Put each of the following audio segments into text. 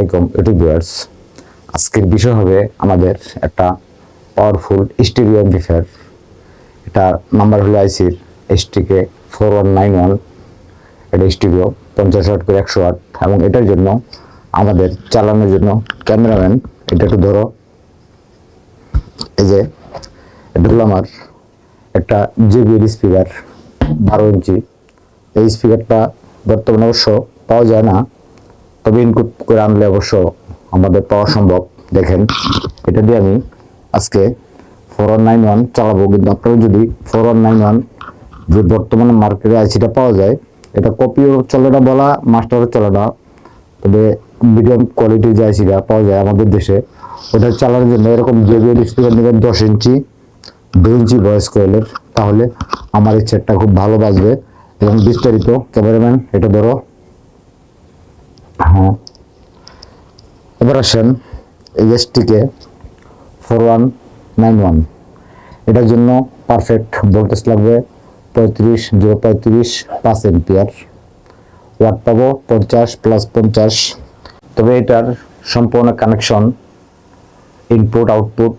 আলাইকুম ভিউয়ার্স। আজকের বিষয় হবে আমাদের একটা পাওয়ারফুল স্টিরিও অ্যাম্পলিফায়ার। এটা নাম্বার হলো আইসির stk4191। এটা স্টিরিও 50 ওয়াট করে 100 ওয়াট, এবং এটার জন্য আমাদের চালানোর জন্য ক্যামেরাম্যান এটা একটু ধরো। এই যে এটা হলো আমার একটা JBL স্পিকার 12 ইঞ্চি। এই স্পিকারটা বর্তমানে অবশ্য পাওয়া যায় না, তবে ইনপুট করে আনলে অবশ্য আমাদের পাওয়া সম্ভব। দেখেন, এটা দিয়ে আমি আজকে 4191 চালাবো। কিন্তু আপনারা যদি 4191 যে বর্তমানে মার্কেটে আইসিটা পাওয়া যায়, এটা কপিও চলে না বলা, মাস্টারও চলে না, তবে মিডিয়াম কোয়ালিটির যে আইসিটা পাওয়া যায় আমাদের দেশে, ওটা চালানোর জন্য এরকম JBL স্পিকার নেবেন 10 ইঞ্চি 2 ইঞ্চি ভয়েস কয়েলের, তাহলে আমার এই সেটটা খুব ভালো বাজবে। এবং বিস্তারিত ক্যামেরাম্যান এটা ধরো। হ্যাঁ, এবার আসেন এই stk4191। এটার জন্য পারফেক্ট ভোল্টেজ লাগবে 35 এম্পিয়ার। ওয়াট পাবো 50 + 50। তবে এটার সম্পূর্ণ কানেকশন, ইনপুট আউটপুট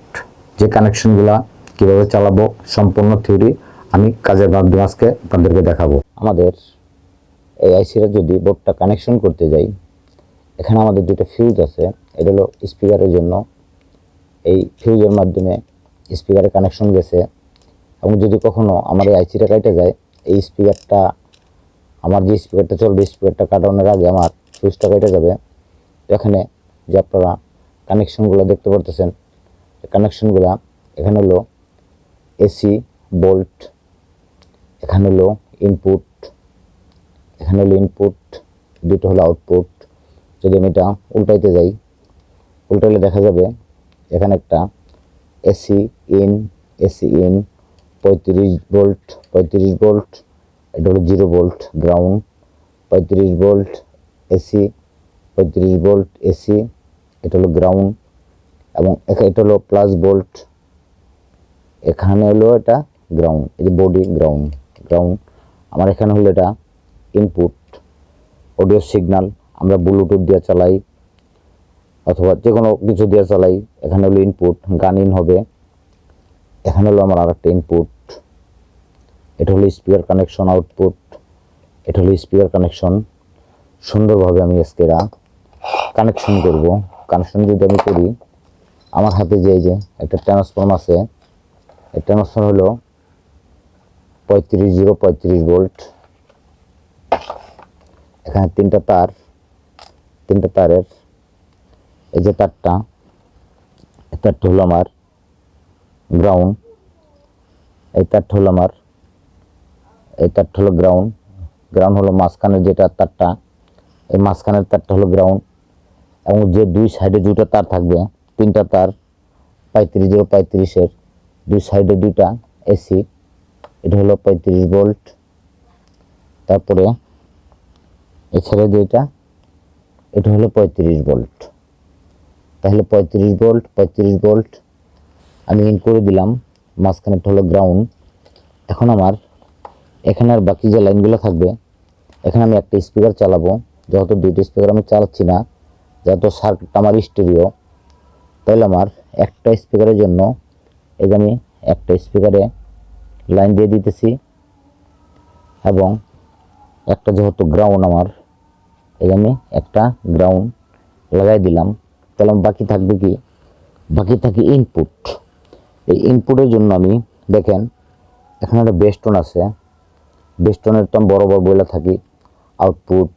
যে কানেকশনগুলা কিভাবে চালাবো, সম্পূর্ণ থিওরি আমি কাজের মাধ্যমে আজকে আপনাদেরকে দেখাবো। আমাদের এই আইসিটা যদি বোর্ডটা কানেকশন করতে যাই, এখানে আমাদের দুটো ফিউজ আছে। এটা হলো স্পিকারের জন্য, এই ফিউজের মাধ্যমে স্পিকারে কানেকশন গেছে। এবং যদি কখনো আমার এই আইসিটা কেটে যায়, এই স্পিকারটা, আমার যে স্পিকারটা চলবে, স্পিকারটা কাটানোর আগে আমার ফিউজটা কেটে যাবে। এখানে যে আপনারা কানেকশনগুলো দেখতে পারতেছেন, কানেকশনগুলো এখানে হলো এসি বোল্ট, এখানে হলো ইনপুট, এখানে হলো ইনপুট, দুটো হলো আউটপুট। যদি আমি এটা উল্টাইতে যাই, উল্টাইলে দেখা যাবে এখানে একটা এসি ইন 35 ভোল্ট, এটা হলো 0 volt ground, 35 volt AC, 35 volt AC, এটা হলো গ্রাউন্ড। এবং এটা হলো প্লাস ভোল্ট, এখানে হলো এটা গ্রাউন্ড। এই যে বডি গ্রাউন্ড, আমার এখানে হলো এটা ইনপুট অডিও সিগন্যাল। আমরা ব্লুটুথ দিয়ে চালাই অথবা যে কোনো কিছু দিয়ে চালাই। এখানে হলো ইনপুট, গান ইন হবে। এখানে হলো আমার আরেকটা ইনপুট, এটা হলো স্পিকার কানেকশন আউটপুট, এটা হলো স্পিকার কানেকশন। সুন্দরভাবে আমি আজকে এরা কানেকশন করব। কানেকশন যদি আমি করি, আমার হাতে যে এই যে একটা ট্রান্সফর্ম আছে, এই ট্রান্সফর্ম হলো 35 ভোল্ট। এখানে তিনটা তারের এই যে তারটা হলো আমার গ্রাউন্ড, এই তারটা হলো আমার, এই তারটা হলো গ্রাউন্ড হলো মাঝখানের যেটা তারটা, এই মাঝখানের তারটা হলো গ্রাউন্ড। এবং যে দুই সাইডে দুটো তার থাকবে, তিনটা তার 35 দুই সাইডে দুইটা এসি, এটা হলো 35 ভোল্ট। তারপরে এছাড়া যেটা, এটা হলো 35 ভোল্ট। তাহলে 35 ভোল্ট আমি ইন করে দিলাম। মাঝখানেরটা হলো গ্রাউন্ড। এখন আমার এখানে আর বাকি যে লাইনগুলো থাকবে, এখানে আমি একটা স্পিকার চালাবো। যেহেতু দুইটা স্পিকার আমি চালাচ্ছি না, যেহেতু সার্কিটটা আমার স্টেরিও, তাহলে আমার একটা স্পিকারের জন্য এই যে আমি একটা স্পিকারে লাইন দিয়ে দিতেছি, এবং একটা যেহেতু গ্রাউন্ড আমার, এই যে আমি একটা গ্রাউন্ড লাগাই দিলাম। তাহলে বাকি থাকবে কি, বাকি থাকে ইনপুট। এই ইনপুটের জন্য আমি দেখেন এখানে একটা বেস্টন আছে, বেস্টনের তো আমি বড় বলে থাকি আউটপুট,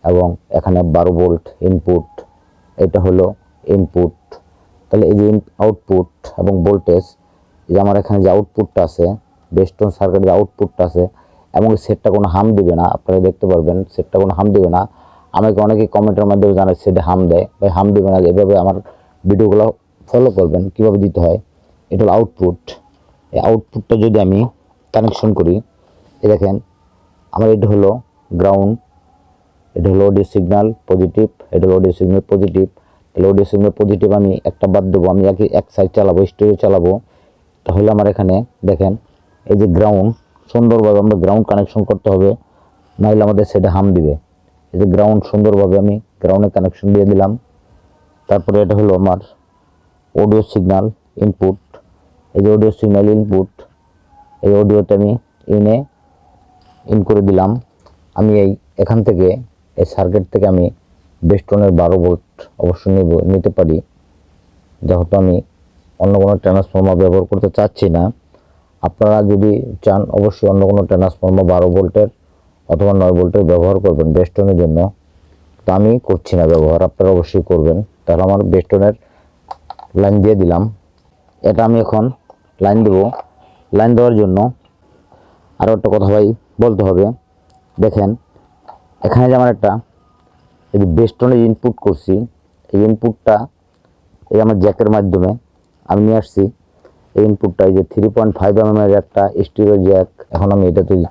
এবং এখানে 12 ভোল্ট ইনপুট, এটা হলো ইনপুট। তাহলে এই যে আউটপুট এবং ভোল্টেজ, যে আমার এখানে যে আউটপুটটা আছে, বেস্টন সার্কিটের যে আউটপুটটা আছে, এবং সেটটা কোনো হাম দিবে না। আপনারা দেখতে পারবেন সেটটা কোনো হাম দিবে না। আমাকে অনেকে কমেন্টের মাধ্যমে জানায় সেটে হাম দেয়, ভাই হাম দিবে না। এভাবে আমার ভিডিওগুলো ফলো করবেন কীভাবে দিতে হয়। এটা হলো আউটপুট। এই আউটপুটটা যদি আমি কানেকশন করি, এই দেখেন আমার এটা হলো গ্রাউন্ড, এটা হলো অডিও সিগন্যাল পজিটিভ, এটা হলো অডিও সিগন্যাল পজিটিভ। তাহলে অডিও সিগন্যাল পজিটিভ আমি একটা বাদ দেবো, আমি এক সাইড চালাবো, স্টোরেজ চালাবো। তাহলে আমার এখানে দেখেন এই যে গ্রাউন্ড, সুন্দরভাবে আমরা গ্রাউন্ড কানেকশন করতে হবে, নাহলে আমাদের সেটা হাম দিবে। এই যে গ্রাউন্ড, সুন্দরভাবে আমি গ্রাউন্ডে কানেকশন দিয়ে দিলাম। তারপরে এটা হলো আমার অডিও সিগন্যাল ইনপুট। এই যে অডিও সিগন্যাল ইনপুট, এই অডিওতে আমি ইন করে দিলাম। আমি এখান থেকে এই সার্কিট থেকে আমি বেস্টনের 12 ভোল্ট অবশ্যই নিতে পারি, যেহেতু আমি অন্য কোনো ট্রান্সফর্মার ব্যবহার করতে চাচ্ছি না। আপনারা যদি চান অবশ্যই অন্য কোনো ট্রান্সফর্মার 12 ভোল্টের অথবা 9 ভোল্টের ব্যবহার করবেন বেস্টনের জন্য। তো আমি করছি না ব্যবহার, আপনারা অবশ্যই করবেন। তাহলে আমার বেস্টনের লাইন দিয়ে দিলাম। এটা আমি এখন লাইন দেব। লাইন দেওয়ার জন্য আরও একটা কথা ভাই বলতে হবে। দেখেন এখানে যে আমার একটা এই যে বেস্টনে ইনপুট করছি, এই ইনপুটটা এই আমার জ্যাকের মাধ্যমে আমি নিয়ে আসছি। এই ইনপুটটা এই যে 3.5 mm এর একটা স্টিরিও জ্যাক। এখন আমি এটা যদি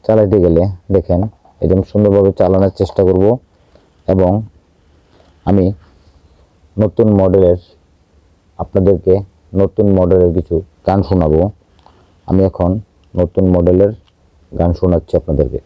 চালাইতে গেলে দেখেন একদম সুন্দরভাবে চালানোর চেষ্টা করব, এবং আমি নতুন মডেলের আপনাদেরকে নতুন মডেলের কিছু গান শোনাবো। আমি এখন নতুন মডেলের গান শোনাচ্ছি আপনাদেরকে।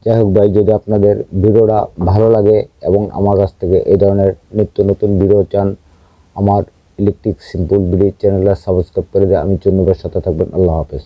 যাই হোক ভাই, যদি আপনাদের ভিডিওটা ভালো লাগে এবং আমার কাছ থেকে এই ধরনের নিত্য নতুন ভিডিও চান, আমার ইলেকট্রিক সিম্পল ভিডিও চ্যানেলটা সাবস্ক্রাইব করে দিয়ে আমি চুন্নুর সাথে থাকবেন। আল্লাহ হাফেজ।